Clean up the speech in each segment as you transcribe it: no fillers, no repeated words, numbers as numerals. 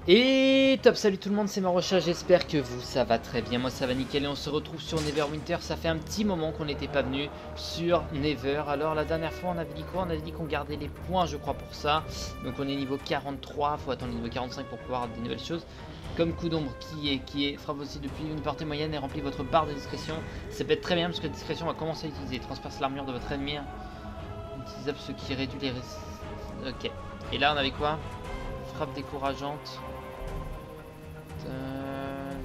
Et top, salut tout le monde, c'est Marocha, j'espère que vous ça va très bien, moi ça va nickel et on se retrouve sur Neverwinter. Ça fait un petit moment qu'on n'était pas venu sur Never. Alors la dernière fois on avait dit quoi? On avait dit qu'on gardait les points je crois pour ça. Donc on est niveau 43, faut attendre le niveau 45 pour pouvoir avoir des nouvelles choses. Comme coup d'ombre qui frappe aussi depuis une portée moyenne et remplit votre barre de discrétion. Ça peut être très bien parce que la discrétion va commencer à utiliser. Transperce l'armure de votre ennemi. Utilisable ce qui réduit les risques. Ok. Et là on avait quoi? Frappe décourageante.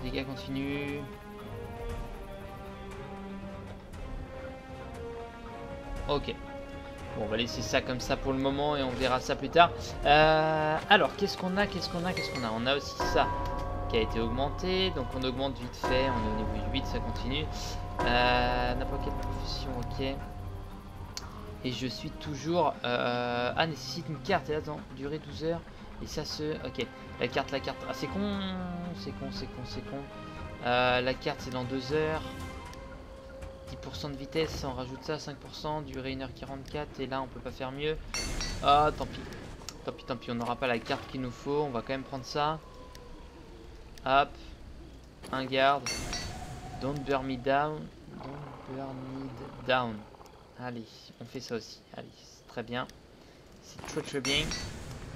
Dégâts continus. Ok. Bon, on va laisser ça comme ça pour le moment et on verra ça plus tard. Alors, qu'est-ce qu'on a? On a aussi ça qui a été augmenté. Donc on augmente vite fait. On est au niveau 8, ça continue. N'importe quelle profession, ok. Et je suis toujours... Ah, nécessite une carte. Et là, dans durée 12 heures. Et ça se... Ok. La carte. Ah, c'est con. C'est con. La carte, c'est dans 2 heures. 10% de vitesse, on rajoute ça. 5%, durée 1h44. Et là, on peut pas faire mieux. Ah, tant pis. Tant pis. On n'aura pas la carte qu'il nous faut. On va quand même prendre ça. Hop. Un garde. Don't burn me down. Allez, on fait ça aussi. Allez, c'est très bien. C'est très bien.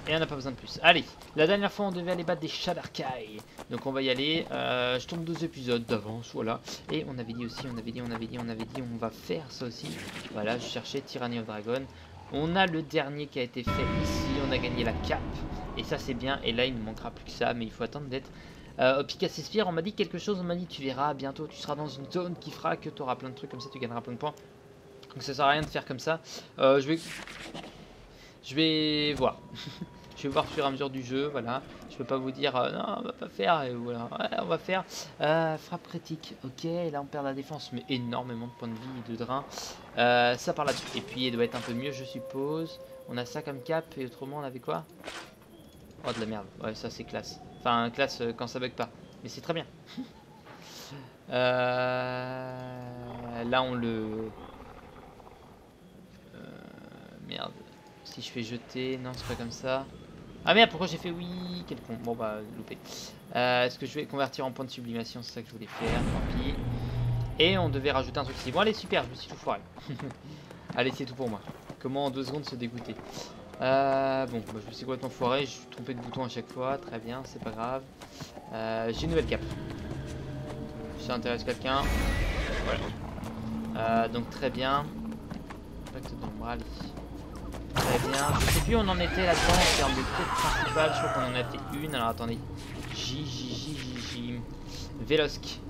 Et on n'a pas besoin de plus. Allez, la dernière fois on devait aller battre des Shadarkai. Donc on va y aller. Je tourne 2 épisodes d'avance, voilà. Et on avait dit aussi, on va faire ça aussi. Voilà, je cherchais Tyranny of Dragon. On a le dernier qui a été fait ici. On a gagné la cape. Et ça c'est bien. Et là il ne manquera plus que ça. Mais il faut attendre d'être au Picasset Sphere. On m'a dit quelque chose. On m'a dit tu verras bientôt. Tu seras dans une zone qui fera que tu auras plein de trucs comme ça. Tu gagneras plein de points. Donc ça sert à rien de faire comme ça. Je vais voir. Je vais voir au fur et à mesure du jeu, voilà. Je peux pas vous dire non, on va pas faire, et voilà, ouais, on va faire. Frappe critique, ok, et là on perd la défense, mais énormément de points de vie et de drain. Ça par là-dessus. Et puis il doit être un peu mieux, je suppose. On a ça comme cap, et autrement on avait quoi? Oh, de la merde, ouais, ça c'est classe. Enfin, classe quand ça bug pas, mais c'est très bien. Là on le... merde. Si je fais jeter, non c'est pas comme ça. Ah merde, pourquoi j'ai fait oui? Quel con. Bon bah loupé. Est-ce que je vais convertir en point de sublimation? C'est ça que je voulais faire, tant pis. Et on devait rajouter un truc ici. Bon allez super, je me suis tout foiré. Allez c'est tout pour moi. Comment en 2 secondes se dégoûter? Bon bah, je me suis complètement foiré. Je suis trompé de bouton à chaque fois. Très bien, c'est pas grave. J'ai une nouvelle cape. Ça intéresse quelqu'un. Voilà. Donc très bien. Impact d'ombre, allez. Très bien, je sais plus où on en était là-dedans en termes de quête principale, je crois qu'on en a fait une, alors attendez. Velosk.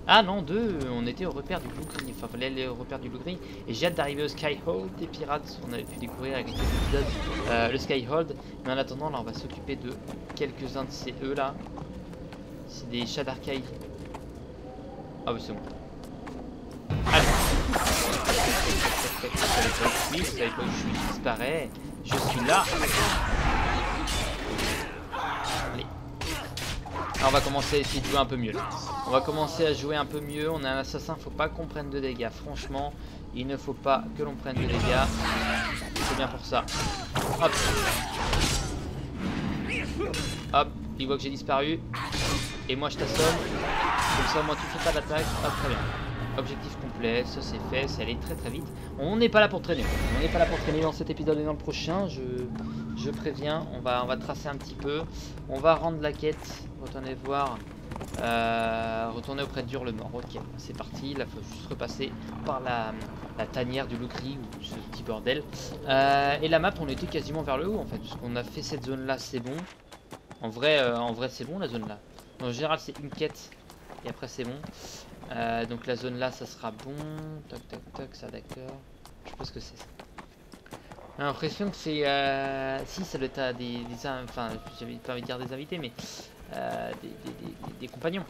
Ah non, 2, on était au repère du Blue Green, enfin fallait aller au repère du Blue Green. Et j'ai hâte d'arriver au Skyhold des pirates, on avait pu découvrir avec cet épisode le Skyhold. Mais en attendant, là on va s'occuper de quelques-uns de ces E là. C'est des Shadarkai. Ah oui c'est bon. Allez. Oui, vous savez pas où je suis, je disparais. Je suis là. Allez. Alors on va commencer à essayer de jouer un peu mieux. On va commencer à jouer un peu mieux. On est un assassin, faut pas qu'on prenne de dégâts. Franchement, il ne faut pas que l'on prenne de dégâts. C'est bien pour ça. Hop. Hop, il voit que j'ai disparu. Et moi je t'assomme. Comme ça, moi tu fais pas d'attaque. Hop, très bien. Objectif complet, ça c'est fait, ça allait très vite. On n'est pas là pour traîner. On n'est pas là pour traîner dans cet épisode et dans le prochain. Je préviens, on va tracer un petit peu. On va rendre la quête. Retournez voir. Retourner auprès d'Hurlemort. Ok, c'est parti. Là, il faut juste repasser par la tanière du Loucri ou ce petit bordel. Et la map, on était quasiment vers le haut en fait. Parce qu'on a fait cette zone là, c'est bon. En vrai c'est bon la zone là. En général, c'est une quête. Et après, c'est bon. Donc la zone là ça sera bon. Toc ça d'accord. Je sais pas ce que c'est ça. J'ai l'impression que c'est si ça doit être des enfin j'avais pas envie de dire des invités mais des compagnons.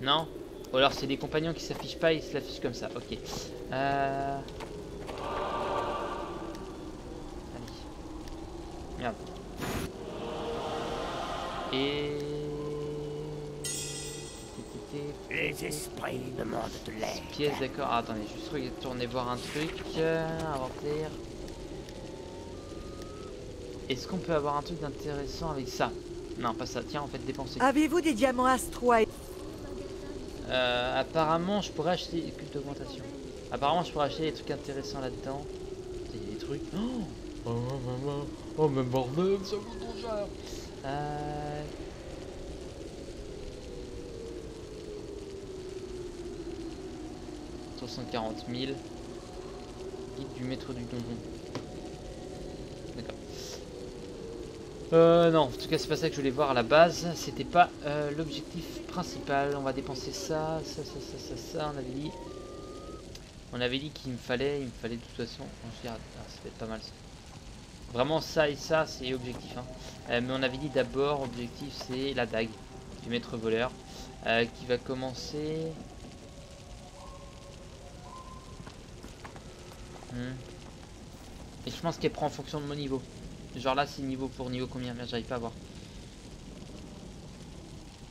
Non? Ou alors c'est des compagnons qui s'affichent pas et ils se l'affichent comme ça. Ok. Allez. Merde. Et les esprits demandent de l'aide. Pièce, d'accord. Ah, attendez, juste retourner voir un truc. Inventaire. Est-ce qu'on peut avoir un truc d'intéressant avec ça? Non, pas ça. Tiens, en fait, dépenser. Avez-vous des diamants astro? Apparemment, je pourrais acheter culte d'augmentation. Apparemment, je pourrais acheter des trucs intéressants là-dedans. Il y a des trucs. Oh, mais bordel, ça coûte trop cher. 340 000. Guide du maître du donjon. D'accord. Non, en tout cas, c'est pas ça que je voulais voir à la base. C'était pas l'objectif principal. On va dépenser ça. On avait dit qu'il me fallait de toute façon. Ça va être pas mal ça. Vraiment, ça et ça, c'est objectif. Hein. Mais on avait dit d'abord, objectif, c'est la dague du maître voleur qui va commencer. Et je pense qu'elle prend en fonction de mon niveau. Genre là c'est niveau pour niveau combien? Merde, j'arrive pas à voir.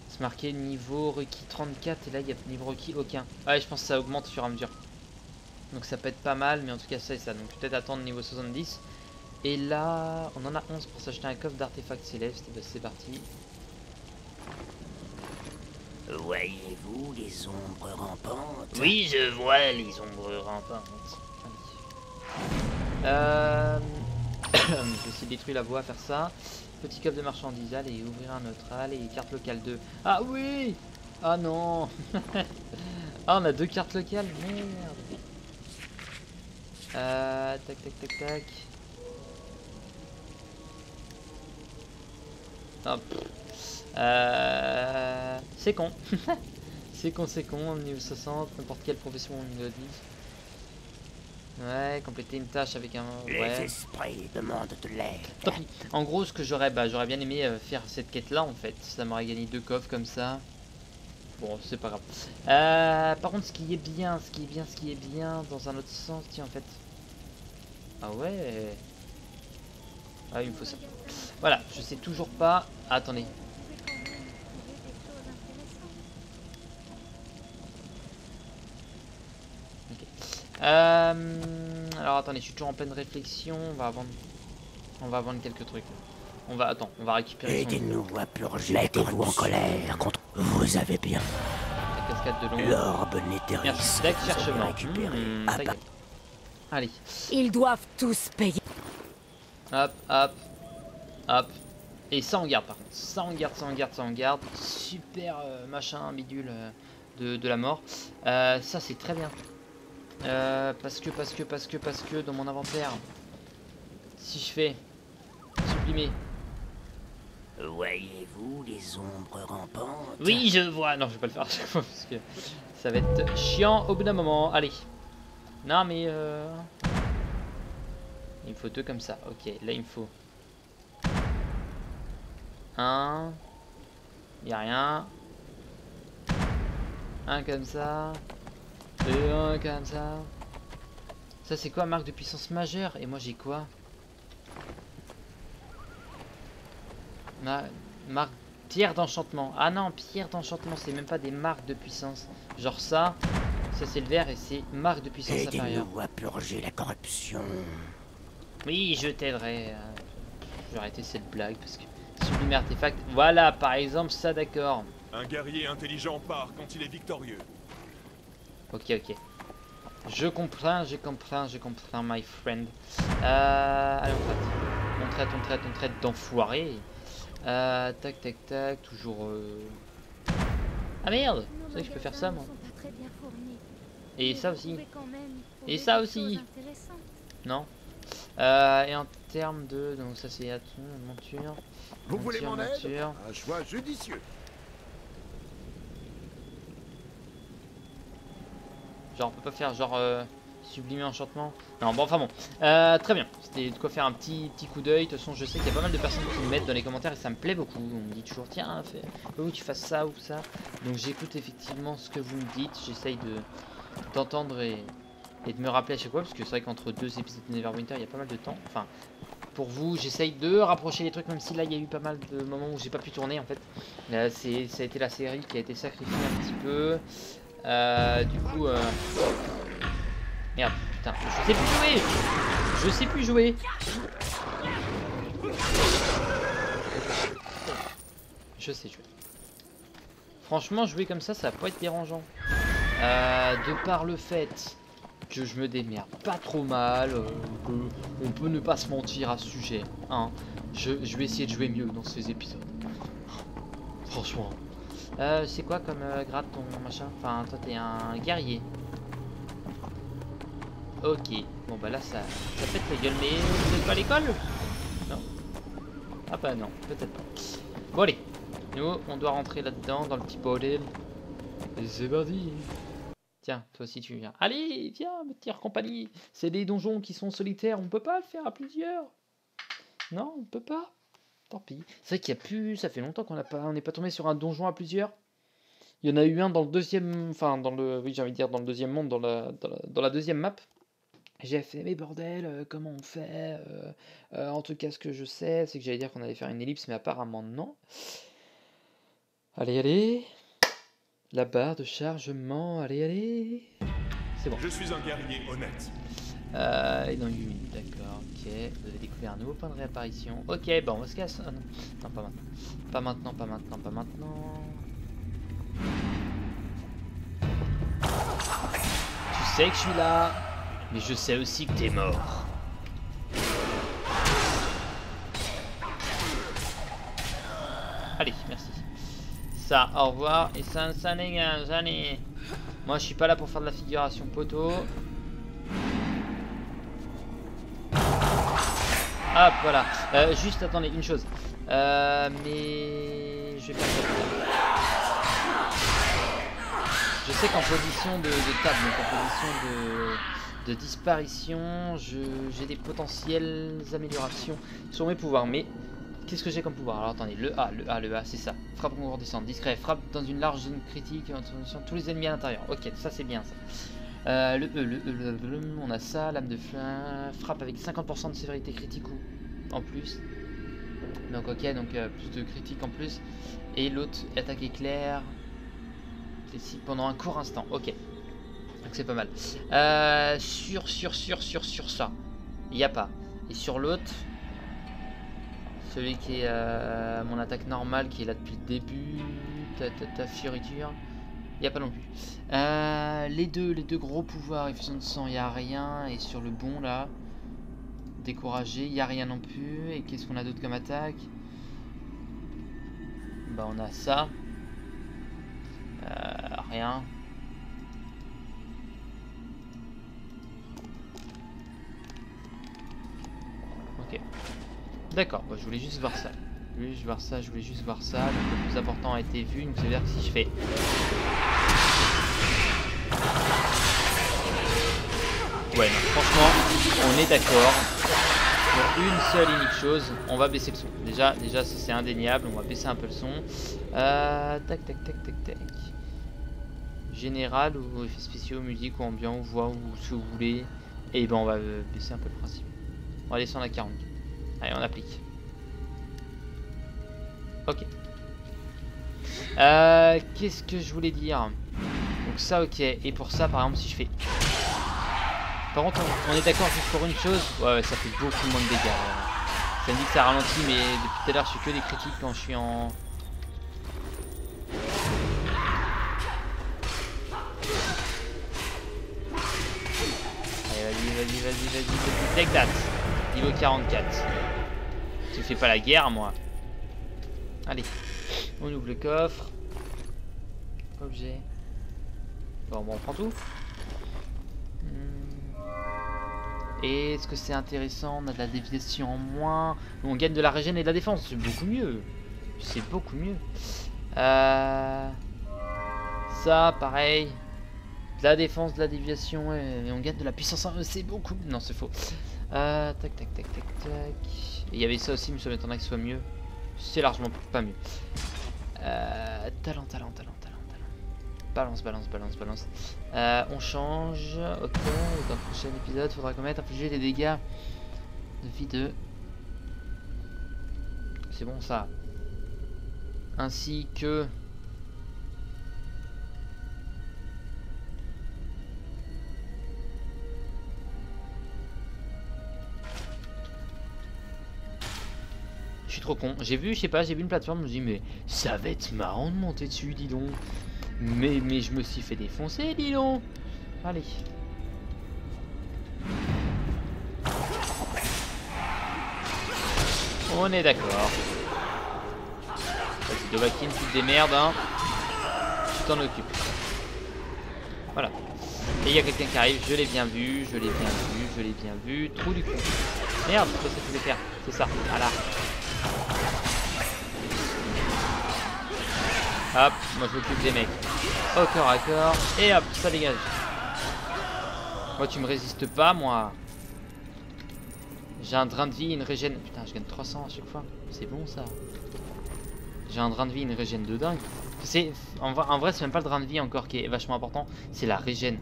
C'est marqué niveau requis 34 et là il y a niveau requis aucun. Ouais, je pense que ça augmente au fur et à mesure. Donc ça peut être pas mal, mais en tout cas ça et ça. Donc peut-être attendre niveau 70. Et là on en a 11 pour s'acheter un coffre d'artefacts célestes. Et bah c'est parti. Voyez-vous les ombres rampantes? Oui, je vois les ombres rampantes. Je vais essayer de détruire la voie à faire ça. Petit coffre de marchandises, allez, ouvrir un autre, allez, carte locale 2. Ah oui! Ah non. Ah, on a 2 cartes locales, merde. Tac. Hop. C'est con. c'est con, niveau 60, n'importe quelle profession niveau 10. Ouais, compléter une tâche avec un... Ouais. Les esprits demandent de l'aide. Tant pis. En gros, ce que j'aurais bien aimé faire cette quête-là, en fait. Ça m'aurait gagné 2 coffres comme ça. Bon, c'est pas grave. Par contre, ce qui est bien, dans un autre sens, tiens, en fait. Ah ouais. Ah, il me faut ça. Voilà, je sais toujours pas... Ah, attendez. Alors attendez, je suis toujours en pleine réflexion. On va vendre quelques trucs. On va récupérer. Aidez-nous à purger. Mettez-vous en colère contre. Vous avez bien. La cascade de l'ombre. L'orbe Néthéris. Merci. Deck cherchement. Allez. Ils doivent tous payer. Hop. Et ça on garde par contre. Ça on garde. Super machin bidule de la mort. Ça c'est très bien. Parce que dans mon inventaire, si je fais supprimer. Voyez-vous les ombres rampantes? Oui, je vois. Non, je vais pas le faire à chaque fois parce que ça va être chiant au bout d'un moment. Allez. Non, mais il me faut 2 comme ça. Ok, là il me faut 1. Il n'y a rien. 1 comme ça. Et 1 comme ça. Ça c'est quoi, marque de puissance majeure? Et moi j'ai quoi? Marque pierre d'enchantement. Ah non, pierre d'enchantement, c'est même pas des marques de puissance. Genre ça c'est le vert et c'est marque de puissance inférieure. Aidez-nous à purger la corruption. Oui, je t'aiderai. Je vais arrêter cette blague parce que sublimer artefact. Voilà, par exemple, ça d'accord. Un guerrier intelligent part quand il est victorieux. Ok. Je comprends, my friend. Allez, on traite d'enfoiré. Tac, toujours... Ah merde! C'est vrai que je peux faire ça, moi. Et ça aussi. Et ça aussi. Non. Et en termes de... Donc ça c'est monture. Vous voulez mon aide? Un choix judicieux. Genre on peut pas faire genre sublimer enchantement. Non bon enfin bon. Très bien. C'était de quoi faire un petit coup d'œil. De toute façon je sais qu'il y a pas mal de personnes qui me mettent dans les commentaires et ça me plaît beaucoup. On me dit toujours tiens faut que tu fasses ça ou ça. Donc j'écoute effectivement ce que vous me dites. J'essaye d'entendre et de me rappeler à chaque fois. Parce que c'est vrai qu'entre 2 épisodes de Neverwinter il y a pas mal de temps. Enfin pour vous j'essaye de rapprocher les trucs. Même si là il y a eu pas mal de moments où j'ai pas pu tourner en fait. Là ça a été la série qui a été sacrifiée un petit peu. Du coup merde putain je sais plus jouer Je sais jouer. Franchement, jouer comme ça va pas être dérangeant. De par le fait que je me démerde pas trop mal, on peut ne pas se mentir à ce sujet. Hein. Je vais essayer de jouer mieux dans ces épisodes. Franchement. C'est quoi comme grade ton machin? Enfin, toi t'es un guerrier. Ok. Bon bah là ça pète la gueule, mais vous êtes pas à l'école? Non. Ah bah non, peut-être pas. Bon allez. Nous, on doit rentrer là-dedans, dans le petit bordel. Et c'est parti. Tiens, toi aussi tu viens. Allez, viens, me tire compagnie. C'est des donjons qui sont solitaires, on peut pas le faire à plusieurs. Non, on peut pas. Tant pis. C'est vrai qu'il y a plus... Ça fait longtemps qu'on n'est pas tombé sur un donjon à plusieurs. Il y en a eu un dans le deuxième... Enfin, dans le... Oui, j'ai envie de dire dans le deuxième monde, dans la deuxième map. J'ai fait, mais bordel, comment on fait en tout cas, ce que je sais, c'est que j'allais dire qu'on allait faire une ellipse, mais apparemment non. Allez, allez. La barre de chargement, allez, allez. C'est bon. Je suis un guerrier honnête. Et dans 8 minutes, d'accord, ok. Vous avez découvert un nouveau point de réapparition. Ok, bon, on va se casser. Ah, non. Non, pas maintenant. Pas maintenant, pas maintenant, pas maintenant. Tu sais que je suis là, mais je sais aussi que t'es mort. Allez, merci. Ça, au revoir. Et ça dégage, allez. Moi, je suis pas là pour faire de la figuration poteau. Hop, voilà. Juste, attendez, une chose. Mais... Je vais faire ça. Je sais qu'en position de table, donc en position de disparition, j'ai des potentielles améliorations sur mes pouvoirs. Mais... Qu'est-ce que j'ai comme pouvoir? Alors attendez, le A, c'est ça. Frappe redescendante, discret, frappe dans une large zone critique, tous les ennemis à l'intérieur. Ok, ça c'est bien ça. Le E, on a ça, lame de flingue, frappe avec 50% de sévérité critique en plus. Donc ok, donc plus de critique en plus. Et l'autre, attaque éclair, pendant un court instant. Ok, donc c'est pas mal. Sur ça, il n'y a pas. Et sur l'autre... Celui qui est mon attaque normale, qui est là depuis le début, ta fioriture, il n'y a pas non plus. Les deux gros pouvoirs, effusion de sang, il n'y a rien. Et sur le bon là, découragé, il n'y a rien non plus. Et qu'est-ce qu'on a d'autre comme attaque? Bah on a ça. Rien. Ok. D'accord, bah, je voulais juste voir ça. Je voulais juste voir ça. Donc, le plus important a été vu. Donc, ça veut dire que si je fais... Ouais, non, franchement, on est d'accord. Pour une seule et unique chose, on va baisser le son. Déjà ça c'est indéniable. On va baisser un peu le son. Tac. Général ou effets spéciaux, musique ou ambiant ou voix ou ce que vous voulez. Et ben on va baisser un peu le principe. On va descendre à 40. Allez, on applique. Ok. Qu'est-ce que je voulais dire? Donc ça, ok. Et pour ça, par exemple, si je fais... Par contre, on est d'accord juste pour une chose. Ouais, ça fait beaucoup moins de dégâts. Ça me dit que ça ralentit, mais depuis tout à l'heure, je suis que des critiques quand je suis en... Allez, vas-y. Take that. Niveau 44. Je fais pas la guerre, moi. Allez. On ouvre le coffre. Objet. Bon, on prend tout. Et est-ce que c'est intéressant? On a de la déviation en moins. On gagne de la régène et de la défense. C'est beaucoup mieux. C'est beaucoup mieux. Ça, pareil. De la défense, de la déviation. Et on gagne de la puissance. C'est beaucoup. Non, c'est faux. Tac. Il y avait ça aussi, mais ça m'étonnerait que ce soit mieux. C'est largement pas mieux. Talent. Balance. On change. Ok. Dans le prochain épisode, il faudra qu'on mette infliger des dégâts de vie 2. C'est bon ça. Ainsi que... Je suis trop con. J'ai vu, je sais pas, j'ai vu une plateforme, je me suis dit, mais ça va être marrant de monter dessus, dis donc. Mais je me suis fait défoncer, dis donc. Allez. On est d'accord. Vas-y, Dovahkiin, tu te démerdes, hein. Tu t'en occupes. Voilà. Et il y a quelqu'un qui arrive, je l'ai bien vu, je l'ai bien vu, je l'ai bien vu. Trou du cul. Merde, c'est ça que je voulais faire. C'est ça, voilà. Hop, moi je m'occupe des mecs. Au corps à corps. Et hop, ça dégage. Moi tu me résistes pas, moi. J'ai un drain de vie, une régène. Putain, je gagne 300 à chaque fois. C'est bon ça. J'ai un drain de vie, une régène de dingue. En vrai, c'est même pas le drain de vie encore qui est vachement important. C'est la régène.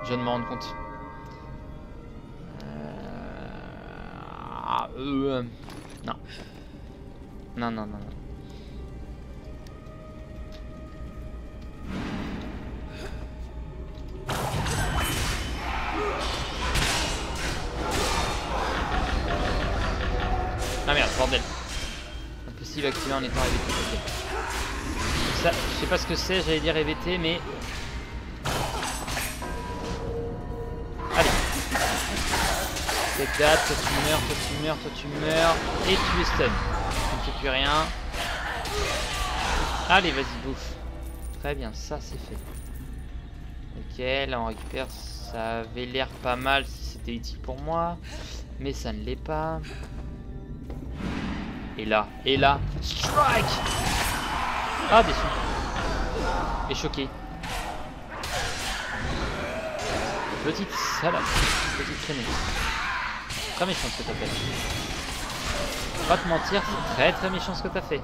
Je viens de me rendre compte. Non. Non, non, non, non. Ah merde, bordel. Impossible d'activer en étant EVT. Okay. Ça, je sais pas ce que c'est, j'allais dire EVT, mais... Allez. Take that, toi tu meurs, toi tu meurs, toi tu meurs. Et tu es stun. Tu ne fais plus rien. Allez, vas-y, bouffe. Très bien, ça c'est fait. Ok, là on récupère. Ça avait l'air pas mal si c'était utile pour moi. Mais ça ne l'est pas. Et là, strike! Ah, déçu. Et choqué. Petite salade. Petite traînée. Très méchant ce que t'as fait. Pas te mentir, c'est très très méchant ce que t'as fait.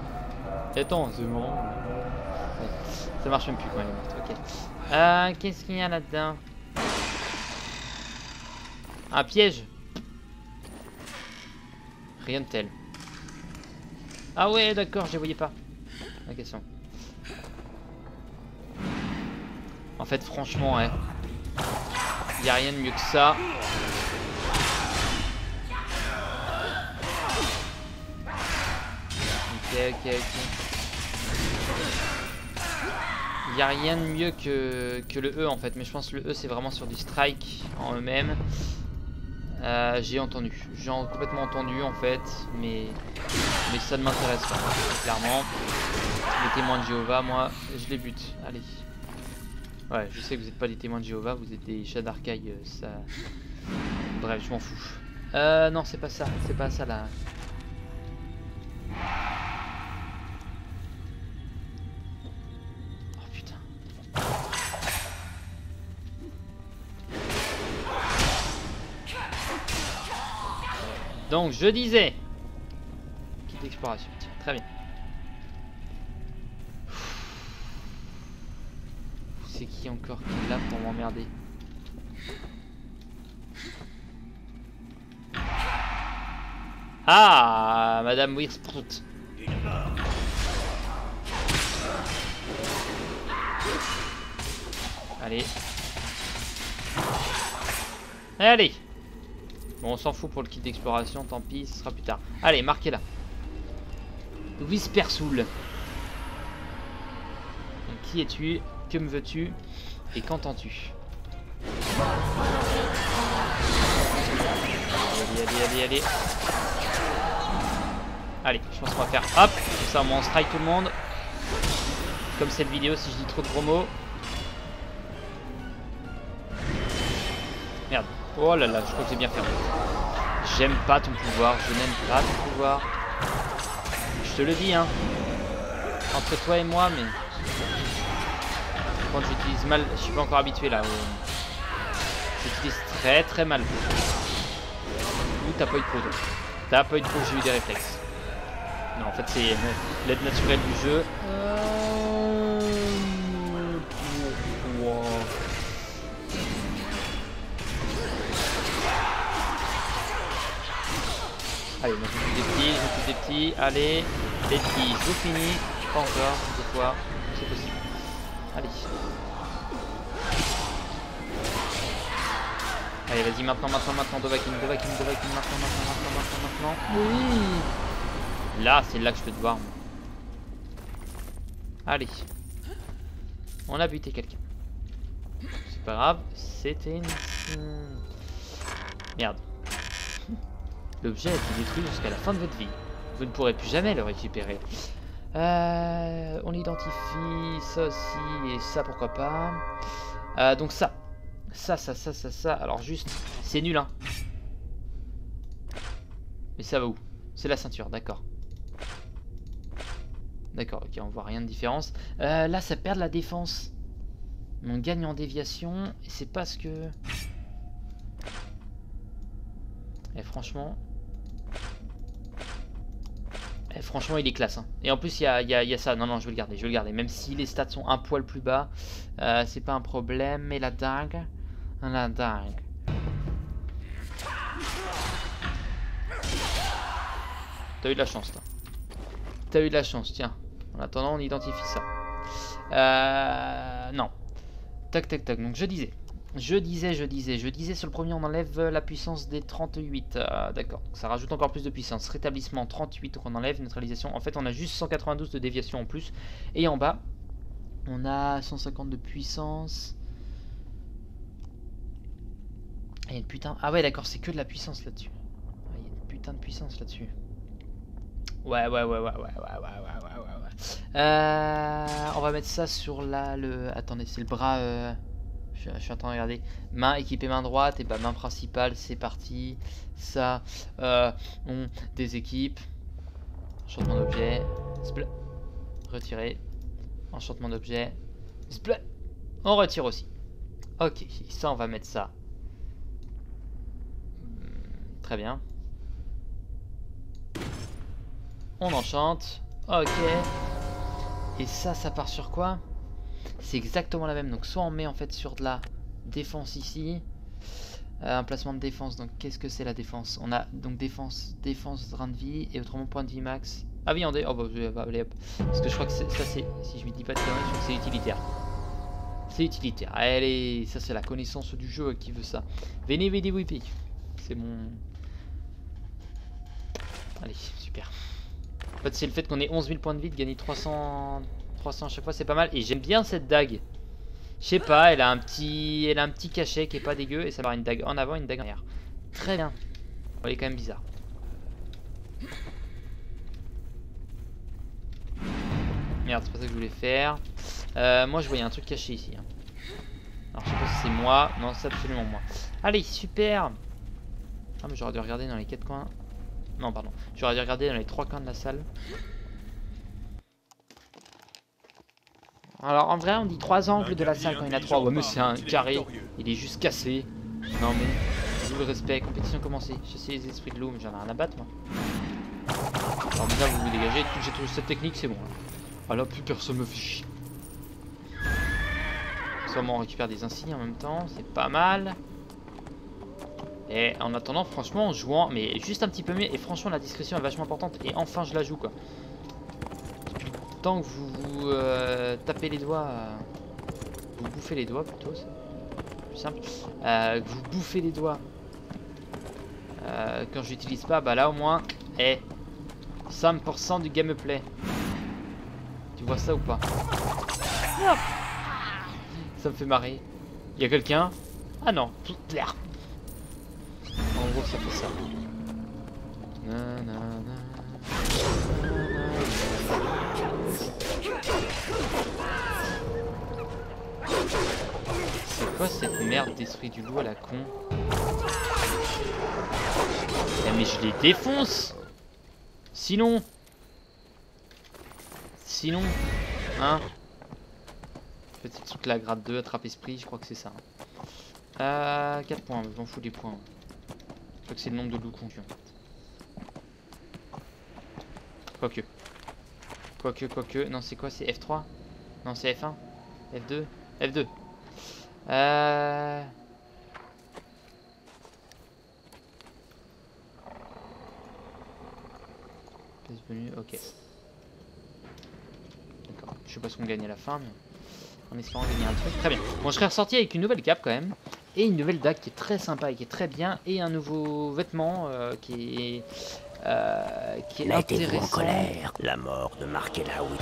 Et attends, c'est bon. Ouais. Ça marche même plus quand elle est morte. Ok. Qu'est-ce qu'il y a là-dedans? Un piège. Rien de tel. Ah ouais, d'accord, je les voyais pas. La question. En fait, franchement, ouais. Il n'y a rien de mieux que ça. Ok. Il n'y a rien de mieux que le E en fait. Mais je pense que le E c'est vraiment sur du strike en eux-mêmes. J'ai entendu. J'ai complètement entendu en fait. Mais ça ne m'intéresse pas. Clairement. Les témoins de Jéhovah, moi, je les bute. Allez. Ouais, je sais que vous n'êtes pas des témoins de Jéhovah, vous êtes des chats d'arcaille, ça... Bref, je m'en fous. Non, c'est pas ça là. Oh putain. Donc, je disais... Kit d'exploration, tiens, très bien. C'est qui encore qui est là pour m'emmerder? Ah, Madame Wirsprout. Allez. Allez. Bon, on s'en fout pour le kit d'exploration, tant pis, ce sera plus tard. Allez, marquez-la. Whispersoul. Qui es-tu? Que me veux-tu? Et qu'entends-tu? Allez. Allez, je pense qu'on va faire hop. Comme ça, on strike tout le monde. Comme cette vidéo, si je dis trop de gros mots. Merde. Oh là là, je crois que j'ai bien fait. J'aime pas ton pouvoir. Je n'aime pas ton pouvoir. Je te le dis, hein. Entre toi et moi, mais... Quand j'utilise mal, je suis pas encore habitué là. J'utilise très très mal. Ou t'as pas eu de peau. T'as pas eu de peau, j'ai eu des réflexes. Non, en fait c'est l'aide naturelle du jeu. Allez, moi je m'occupe des petits, Allez, les petits, je finis. Pas encore, des fois, c'est possible. Allez. Allez, vas-y, maintenant, Dovahkiin, maintenant. Oui. Là, c'est là que je peux te voir. Moi. Allez. On a buté quelqu'un. C'est pas grave. C'était une... Merde. L'objet a été détruit jusqu'à la fin de votre vie. Vous ne pourrez plus jamais le récupérer. On identifie ça aussi et ça, pourquoi pas. Donc ça. Ça. Alors juste, c'est nul, hein. Mais ça va où? C'est la ceinture, d'accord. D'accord, ok, on voit rien de différence. Là, ça perd de la défense. On gagne en déviation. Et c'est parce que... Et franchement... franchement, il est classe. Hein. Et en plus, il y a ça. Non, je vais le garder. Même si les stats sont un poil plus bas, c'est pas un problème. Mais la dague... La dague... T'as eu de la chance, toi. T'as eu de la chance, tiens. En attendant, on identifie ça. Non. Tac. Donc, je disais sur le premier, on enlève la puissance des 38. D'accord. Ça rajoute encore plus de puissance. Rétablissement 38 qu'on enlève. Neutralisation. En fait, on a juste 192 de déviation en plus. Et en bas, on a 150 de puissance. Il y a une putain... Ah ouais, d'accord, c'est que de la puissance là-dessus. Il y a une putain de puissance là-dessus. Ouais. On va mettre ça sur là, le... Attendez, c'est le bras... Je suis en train de regarder. Main équipée, main droite. Et bah, main principale, c'est parti. Ça, on déséquipe. Enchantement d'objet. Retirer. Enchantement d'objet. On retire aussi. Ok, ça, on va mettre ça. Très bien. On enchante. Ok. Et ça part sur quoi? C'est exactement la même. Donc soit on met en fait sur de la défense ici. Un placement de défense. Donc qu'est-ce que c'est la défense? On a donc défense, drain de vie. Et autrement point de vie max. Ah oui, on est... Oh bah allez hop. Parce que je crois que ça c'est... Si je me dis pas de conneries, je crois que c'est utilitaire. C'est utilitaire. Allez, ça c'est la connaissance du jeu qui veut ça. Venez Whippy. C'est mon... Allez, super. En fait, c'est le fait qu'on ait 11 000 points de vie, de gagner 300 à chaque fois, c'est pas mal. Et j'aime bien cette dague. Je sais pas, elle a un petit cachet qui est pas dégueu. Et ça va avoir une dague en avant et une dague en arrière. Très bien. Bon, elle est quand même bizarre. Merde, c'est pas ça que je voulais faire. Moi, je voyais un truc caché ici. Hein. Alors, je sais pas si c'est moi. Non, c'est absolument moi. Allez, super. Ah, mais j'aurais dû regarder dans les 4 coins. Non, pardon. J'aurais dû regarder dans les 3 coins de la salle. Alors, en vrai, on dit 3 angles de la salle quand il y en a 3. Ouais, mais c'est un carré. Il est juste cassé. Non, mais... D'où le respect. Compétition commencée. Chasser les esprits de l'eau, mais j'en ai rien à battre, moi. Alors, déjà, vous vous dégagez. Depuis que j'ai trouvé cette technique, c'est bon. Ah là, plus personne me fait chier. Sûrement, on récupère des insignes en même temps. C'est pas mal. Et en attendant, franchement, en jouant, mais juste un petit peu mieux. Et franchement, la discrétion est vachement importante. Et enfin, je la joue, quoi. Depuis le temps que vous tapez les doigts, vous bouffez les doigts plutôt, c'est plus simple. Que vous bouffez les doigts. Quand je l'utilise pas, bah là au moins, 5% du gameplay. Tu vois ça ou pas? Ça me fait marrer. Il y a quelqu'un? Ah non. En gros, ça fait ça. C'est quoi cette merde d'esprit du loup à la con? Mais je les défonce. Sinon, hein? Petit truc là, grade 2, attrape esprit, je crois que c'est ça. 4 points, je m'en fous des points. Je crois que c'est le nombre de loups qu'on tue en fait. Quoique. Non, c'est quoi? C'est F3? Non, c'est F1? F2? F2. Ok. D'accord. Je sais pas ce qu'on gagne à la fin, mais en espérant gagner un truc. Très bien. Bon, je serais ressorti avec une nouvelle cape quand même. Et une nouvelle dague qui est très sympa et qui est très bien. Et un nouveau vêtement qui qui est Mettez-vous en intéressant. colère. La mort de Markelaoui.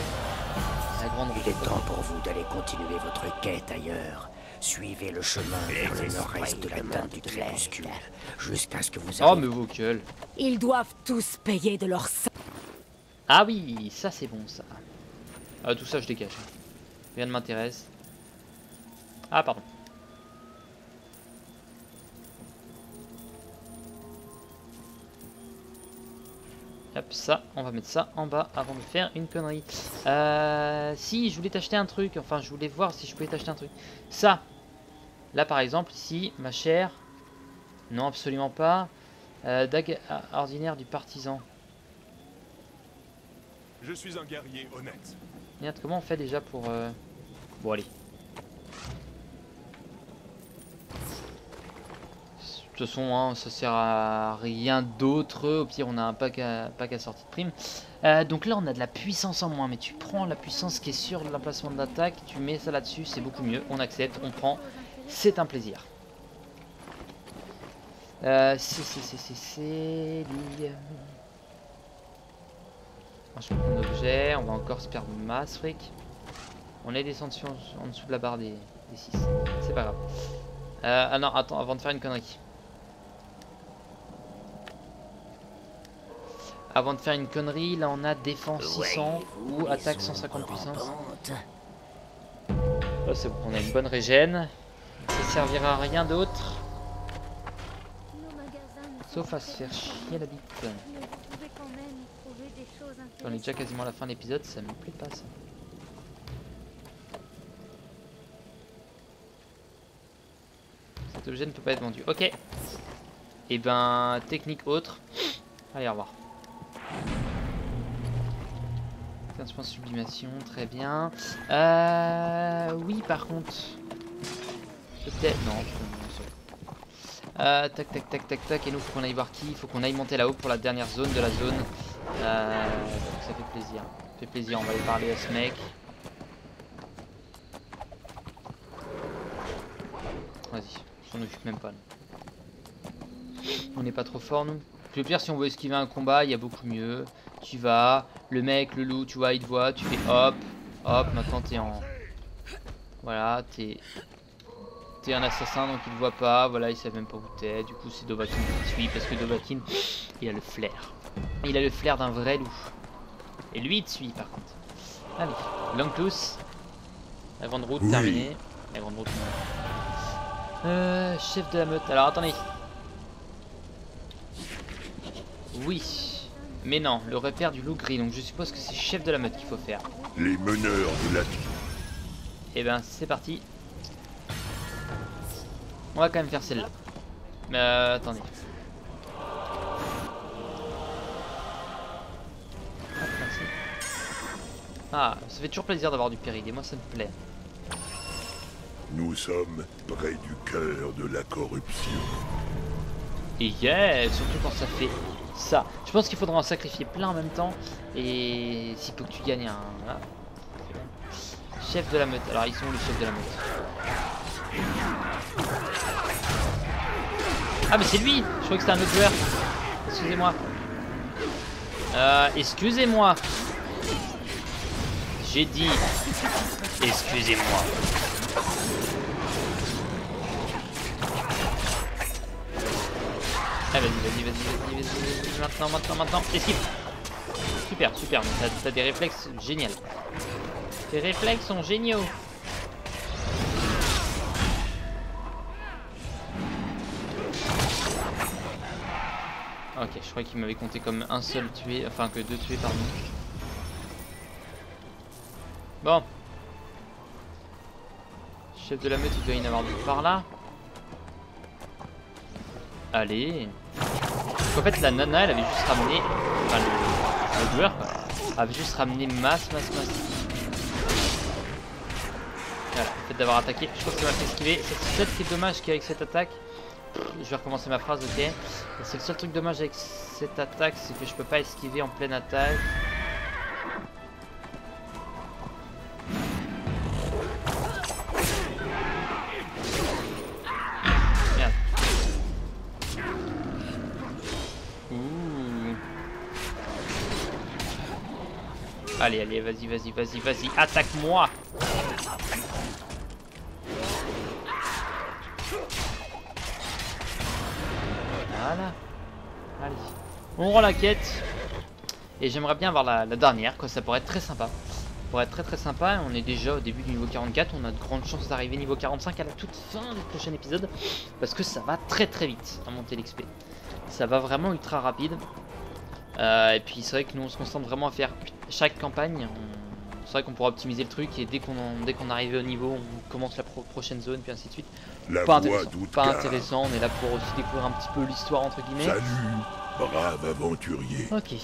La grande Il est temps pour vous d'aller continuer votre quête ailleurs. Suivez le chemin vers le nord-est de la teinte du crépuscule, jusqu'à ce que vous Oh, arriviez. mais vos gueules. Ils doivent tous payer de leur sang. Ah oui, ça c'est bon ça. Ah, tout ça je dégage. Rien ne m'intéresse. Ah, pardon. Hop, ça, on va mettre ça en bas avant de faire une connerie. Si, je voulais t'acheter un truc. Enfin, je voulais voir si je pouvais t'acheter un truc. Ça. Là, par exemple, ici, ma chère. Non, absolument pas. Dague ordinaire du partisan. Je suis un guerrier honnête. Merde, comment on fait déjà pour... Bon, allez. De toute façon, hein, ça sert à rien d'autre. Au pire, on a un pack à sortie de prime. Donc là, on a de la puissance en moins. Mais tu prends la puissance qui est sur l'emplacement de l'attaque. Tu mets ça là-dessus, c'est beaucoup mieux. On accepte, on prend. C'est un plaisir. C'est... Franchement, un objet. On va encore se perdre masse, fric. On est descendu en dessous de la barre des 6. C'est pas grave. Ah non, attends, avant de faire une connerie. Avant de faire une connerie, là on a défense 600 ou attaque 150 puissance. Oh, c'est bon, on a une bonne régène. Ça servira à rien d'autre. Sauf à se faire chier la bite. On est déjà quasiment à la fin de l'épisode, ça me plaît pas ça. Cet objet ne peut pas être vendu. Ok. Et ben, technique autre. Allez, au revoir. 15 points de sublimation, très bien. Oui, par contre. Peut-être. Non, tac, tac, tac, tac, tac. Et nous, faut qu'on aille voir qui. Il faut qu'on aille monter là-haut pour la dernière zone de la zone. Donc ça fait plaisir. Ça fait plaisir, on va aller parler à ce mec. Vas-y, on s'en occupe même pas. Nous. On n'est pas trop fort, nous. Le pire, si on veut esquiver un combat, il y a beaucoup mieux. Tu vas, le mec, le loup, tu vois, il te voit, tu fais hop, hop, maintenant t'es en... Voilà, t'es un assassin, donc il te voit pas, voilà, il sait même pas où t'es. Du coup, c'est Dovahkiin qui te suit, parce que Dovahkiin, il a le flair. Il a le flair d'un vrai loup. Et lui, il te suit, par contre. Allez, Langclous. La grande route terminée. La grande route... chef de la meute. Alors, attendez. Oui, mais non, le repère du loup gris, donc je suppose que c'est chef de la meute qu'il faut faire. Les meneurs de la... Et ben c'est parti. On va quand même faire celle-là. Mais attendez. Ah, merci. Ah, ça fait toujours plaisir d'avoir du péril, et moi ça me plaît. Nous sommes près du cœur de la corruption. Et yeah, surtout quand ça fait ça. Je pense qu'il faudra en sacrifier plein en même temps. Et s'il faut que tu gagnes un... Voilà. Chef de la meute. Alors ils sont où les chefs de la meute? Ah mais c'est lui. Je croyais que c'était un autre joueur. Excusez-moi. Excusez-moi. J'ai dit... Excusez-moi. Ah vas-y, maintenant, esquive. Super, mais t'as des réflexes géniaux. Tes réflexes sont géniaux. Ok, je croyais qu'il m'avait compté comme un seul tué, enfin que deux tués pardon. Bon. Chef de la meute, il doit y en avoir d'autres par là. Allez. Donc en fait la nana elle avait juste ramené, enfin le joueur quoi, avait juste ramené masse. Voilà, le fait d'avoir attaqué, je pense que ça m'a fait esquiver. C'est le seul truc dommage qu'avec cette attaque, je vais recommencer ma phrase, ok. C'est le seul truc dommage avec cette attaque, c'est que je peux pas esquiver en pleine attaque. Allez, allez, vas-y, vas-y, vas-y, vas-y, attaque-moi. Voilà. Allez. On rend la quête. Et j'aimerais bien avoir la dernière, quoi. Ça pourrait être très sympa. Ça pourrait être très très sympa. On est déjà au début du niveau 44. On a de grandes chances d'arriver niveau 45 à la toute fin du prochain épisode. Parce que ça va très très vite à monter l'XP. Ça va vraiment ultra rapide. Et puis c'est vrai que nous on se concentre vraiment à faire chaque campagne. C'est vrai qu'on pourra optimiser le truc. Et dès qu'on arrive au niveau, on commence la prochaine zone, puis ainsi de suite. La Pas voix intéressant. d'Outkar. Pas intéressant. On est là pour aussi découvrir un petit peu l'histoire entre guillemets. Salut, brave aventurier. Ok.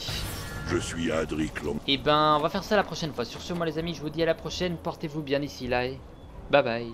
Je suis Adric Long. Et ben on va faire ça la prochaine fois. Sur ce moi les amis je vous dis à la prochaine. Portez-vous bien d'ici là et bye bye.